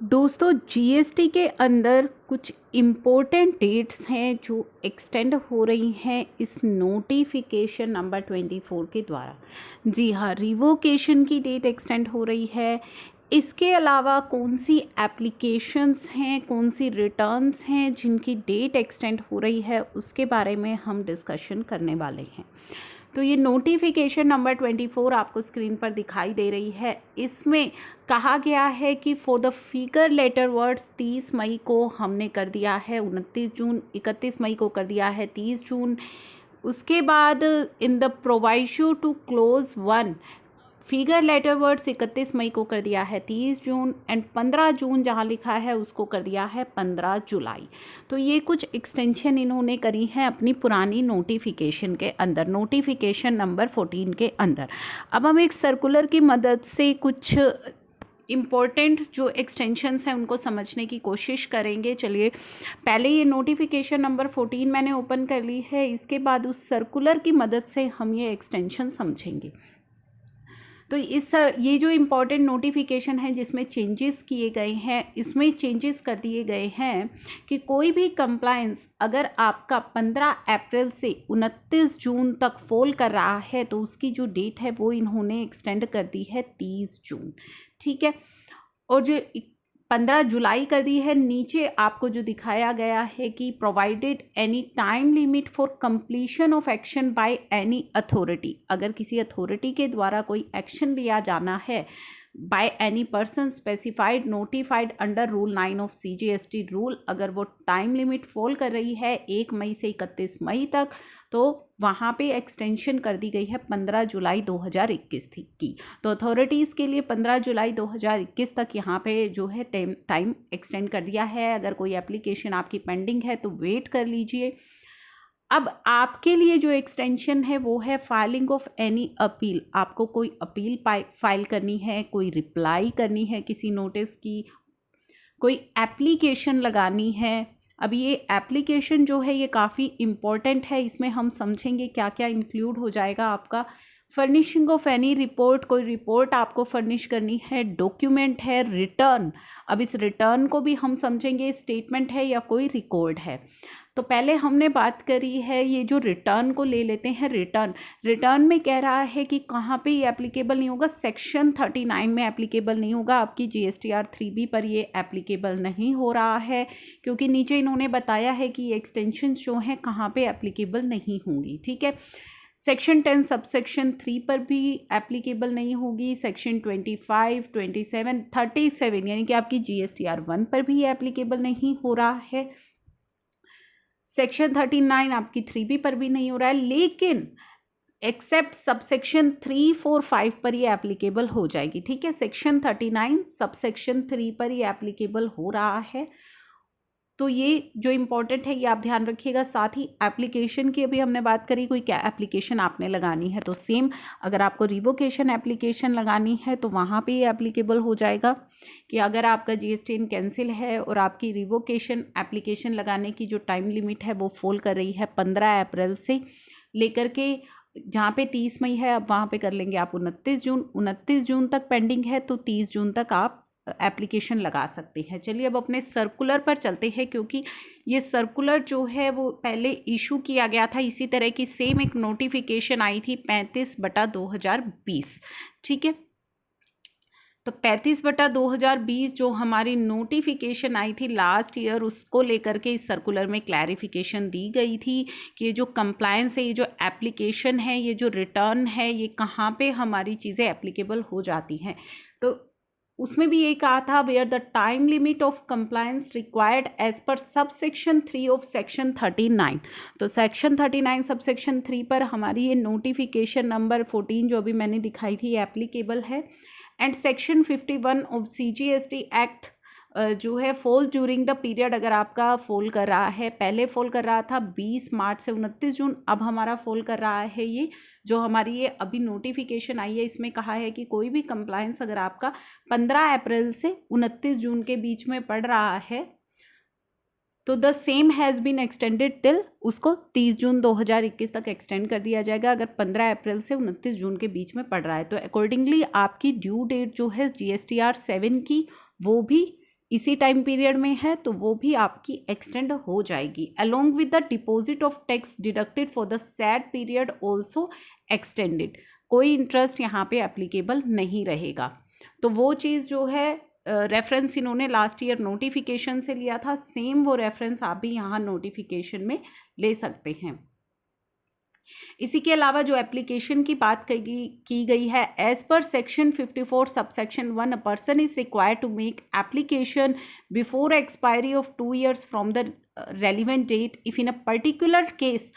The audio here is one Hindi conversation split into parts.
दोस्तों जीएसटी के अंदर कुछ इम्पोर्टेंट डेट्स हैं जो एक्सटेंड हो रही हैं इस नोटिफिकेशन नंबर 24 के द्वारा। जी हाँ, रिवोकेशन की डेट एक्सटेंड हो रही है। इसके अलावा कौन सी एप्लीकेशंस हैं, कौन सी रिटर्न्स हैं जिनकी डेट एक्सटेंड हो रही है, उसके बारे में हम डिस्कशन करने वाले हैं। तो ये नोटिफिकेशन नंबर 24 आपको स्क्रीन पर दिखाई दे रही है। इसमें कहा गया है कि for the figure letter words 30 मई को हमने कर दिया है, 29 जून, 31 मई को कर दिया है 30 जून। उसके बाद in the proviso to close one figure letter words 31 मई को कर दिया है 30 जून एंड 15 जून जहाँ लिखा है उसको कर दिया है 15 जुलाई। तो ये कुछ एक्सटेंशन इन्होंने करी हैं अपनी पुरानी नोटिफिकेशन के अंदर, नोटिफिकेशन नंबर 14 के अंदर। अब हम एक सर्कुलर की मदद से कुछ इम्पॉर्टेंट जो एक्सटेंशंस हैं उनको समझने की कोशिश करेंगे। चलिए, पहले ये नोटिफिकेशन नंबर 14 मैंने ओपन कर ली है, इसके बाद उस सर्कुलर की मदद से हम ये एक्सटेंशन समझेंगे। तो ये जो इम्पॉर्टेंट नोटिफिकेशन है जिसमें चेंजेस किए गए हैं, इसमें चेंजेस कर दिए गए हैं कि कोई भी कंप्लायंस अगर आपका 15 अप्रैल से 29 जून तक फॉल कर रहा है तो उसकी जो डेट है वो इन्होंने एक्सटेंड कर दी है 30 जून। ठीक है, और जो 15 जुलाई कर दी है। नीचे आपको जो दिखाया गया है कि provided any time limit for completion of action by any authority, अगर किसी अथॉरिटी के द्वारा कोई एक्शन लिया जाना है by any person specified notified under rule 9 of CGST rule, अगर वो टाइम लिमिट फॉल कर रही है 1 मई से 31 मई तक, तो वहाँ पे एक्सटेंशन कर दी गई है 15 जुलाई 2021 की। तो अथॉरिटीज़ के लिए 15 जुलाई 2021 तक यहाँ पे जो है टाइम एक्सटेंड कर दिया है। अगर कोई एप्लीकेशन आपकी पेंडिंग है तो वेट कर लीजिए। अब आपके लिए जो एक्सटेंशन है वो है फाइलिंग ऑफ एनी अपील। आपको कोई अपील फाइल करनी है, कोई रिप्लाई करनी है किसी नोटिस की, कोई एप्लीकेशन लगानी है। अब ये एप्लीकेशन जो है ये काफ़ी इम्पॉर्टेंट है, इसमें हम समझेंगे क्या क्या इंक्लूड हो जाएगा आपका। फर्निशिंग ऑफ एनी रिपोर्ट, कोई रिपोर्ट आपको फर्निश करनी है, डॉक्यूमेंट है, रिटर्न। अब इस रिटर्न को भी हम समझेंगे स्टेटमेंट है या कोई रिकॉर्ड है। तो पहले हमने बात करी है ये जो रिटर्न को ले लेते हैं। रिटर्न में कह रहा है कि कहाँ पे ये एप्लीकेबल नहीं होगा, सेक्शन 39 में एप्लीकेबल नहीं होगा, आपकी GSTR 3B पर ये एप्लीकेबल नहीं हो रहा है, क्योंकि नीचे इन्होंने बताया है कि ये एक्सटेंशन जो हैं कहाँ पे एप्लीकेबल नहीं होंगी। ठीक है, सेक्शन 10 सबसेक्शन 3 पर भी एप्लीकेबल नहीं होगी, सेक्शन 25, 27, 37 यानी कि आपकी GSTR 1 पर भी एप्लीकेबल नहीं हो रहा है, सेक्शन 39 आपकी 3B पर भी नहीं हो रहा है, लेकिन एक्सेप्ट सबसेक्शन 3, 4, 5 पर ये एप्लीकेबल हो जाएगी। ठीक है, सेक्शन 39 सबसेक्शन 3 पर ये एप्लीकेबल हो रहा है। तो ये जो इम्पोर्टेंट है ये आप ध्यान रखिएगा। साथ ही एप्लीकेशन की अभी हमने बात करी, कोई क्या एप्लीकेशन आपने लगानी है तो सेम, अगर आपको रिवोकेशन एप्लीकेशन लगानी है तो वहाँ पे ये एप्लीकेबल हो जाएगा कि अगर आपका GST कैंसिल है और आपकी रिवोकेशन एप्लीकेशन लगाने की जो टाइम लिमिट है वो फॉल कर रही है 15 अप्रैल से लेकर के, जहाँ पे 30 मई है अब वहाँ पे कर लेंगे आप 29 जून तक पेंडिंग है तो 30 जून तक आप एप्लीकेशन लगा सकते हैं। चलिए अब अपने सर्कुलर पर चलते हैं, क्योंकि ये सर्कुलर जो है वो पहले इशू किया गया था, इसी तरह की सेम एक नोटिफिकेशन आई थी 35/2020। ठीक है, तो 35/2020 जो हमारी नोटिफिकेशन आई थी लास्ट ईयर, उसको लेकर के इस सर्कुलर में क्लैरिफिकेशन दी गई थी कि ये जो कंप्लायंस है, ये जो एप्लीकेशन है, ये जो रिटर्न है, ये कहाँ पे हमारी चीज़ें एप्लीकेबल हो जाती हैं। तो उसमें भी ये कहा था where the time limit of compliance required as per subsection 3 of section 39। तो सेक्शन 39 सबसेक्शन 3 पर हमारी ये नोटिफिकेशन नंबर 14 जो अभी मैंने दिखाई थी एप्लीकेबल है। And section 51 of CGST act जो है फॉल ड्यूरिंग द पीरियड, अगर आपका फॉल कर रहा है, पहले फॉल कर रहा था 20 मार्च से 29 जून, अब हमारा फॉल कर रहा है ये जो हमारी ये अभी नोटिफिकेशन आई है, इसमें कहा है कि कोई भी कंप्लायंस अगर आपका 15 अप्रैल से 29 जून के बीच में पड़ रहा है तो the same has been extended till, उसको 30 जून 2021 तक एक्सटेंड कर दिया जाएगा अगर 15 अप्रैल से 29 जून के बीच में पड़ रहा है। तो अकॉर्डिंगली आपकी ड्यू डेट जो है GSTR 7 की वो भी इसी टाइम पीरियड में है तो वो भी आपकी एक्सटेंड हो जाएगी। Along with the deposit of tax deducted for the sad period also extended. कोई इंटरेस्ट यहाँ पे एप्लीकेबल नहीं रहेगा। तो वो चीज़ जो है रेफरेंस इन्होंने लास्ट ईयर नोटिफिकेशन से लिया था, सेम वो रेफरेंस आप भी यहाँ नोटिफिकेशन में ले सकते हैं। इसी के अलावा जो एप्लीकेशन की बात की गई है, as per section 54 subsection 1 a person is required to make application before expiry of 2 years from the relevant date if in a particular case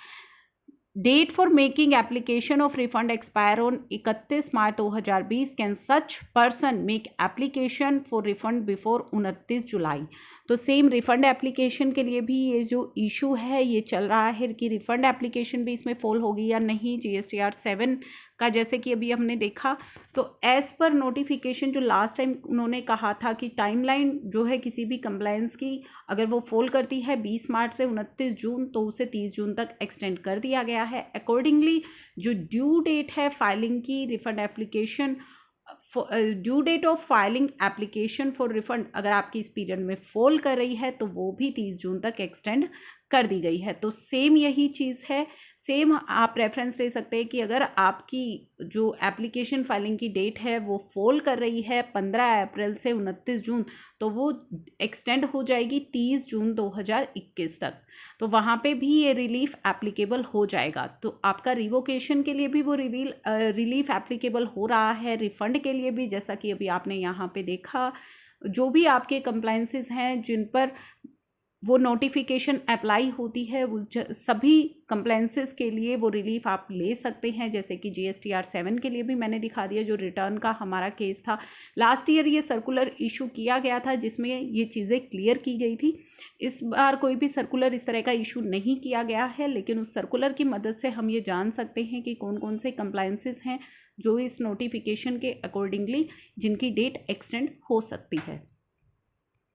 date for making application of refund expire on 31 March 2020 can such person make application for refund before 29 July. तो सेम रिफंड एप्लीकेशन के लिए भी ये जो इशू है ये चल रहा है कि रिफंड एप्लीकेशन भी इसमें फॉल होगी या नहीं, GSTR 7 का, जैसे कि अभी हमने देखा। तो एज़ पर नोटिफिकेशन जो लास्ट टाइम उन्होंने कहा था कि टाइमलाइन जो है किसी भी कंप्लायंस की अगर वो फॉल करती है 20 मार्च से 29 जून तो उसे 30 जून तक एक्सटेंड कर दिया गया है। अकॉर्डिंगली जो ड्यू डेट है फाइलिंग की refund application, due date of filing application for refund अगर आपकी इस पीरियड में फॉल कर रही है तो वो भी 30 जून तक एक्सटेंड कर दी गई है। तो सेम यही चीज़ है, सेम आप रेफरेंस ले सकते हैं कि अगर आपकी जो एप्लीकेशन फाइलिंग की डेट है वो फॉल कर रही है 15 अप्रैल से 29 जून तो वो एक्सटेंड हो जाएगी 30 जून 2021 तक। तो वहाँ पे भी ये रिलीफ एप्लीकेबल हो जाएगा। तो आपका रिवोकेशन के लिए भी वो रिलीफ एप्लीकेबल हो रहा है, रिफंड के लिए भी, जैसा कि अभी आपने यहाँ पे देखा। जो भी आपके कंप्लायंसेस हैं जिन पर वो नोटिफिकेशन अप्लाई होती है उस सभी कंप्लायंसेस के लिए वो रिलीफ आप ले सकते हैं। जैसे कि GSTR 7 के लिए भी मैंने दिखा दिया, जो रिटर्न का हमारा केस था लास्ट ईयर, ये सर्कुलर इशू किया गया था जिसमें ये चीज़ें क्लियर की गई थी। इस बार कोई भी सर्कुलर इस तरह का इशू नहीं किया गया है, लेकिन उस सर्कुलर की मदद से हम ये जान सकते हैं कि कौन कौन से कंप्लायंसेस हैं जो इस नोटिफिकेशन के अकॉर्डिंगली जिनकी डेट एक्सटेंड हो सकती है।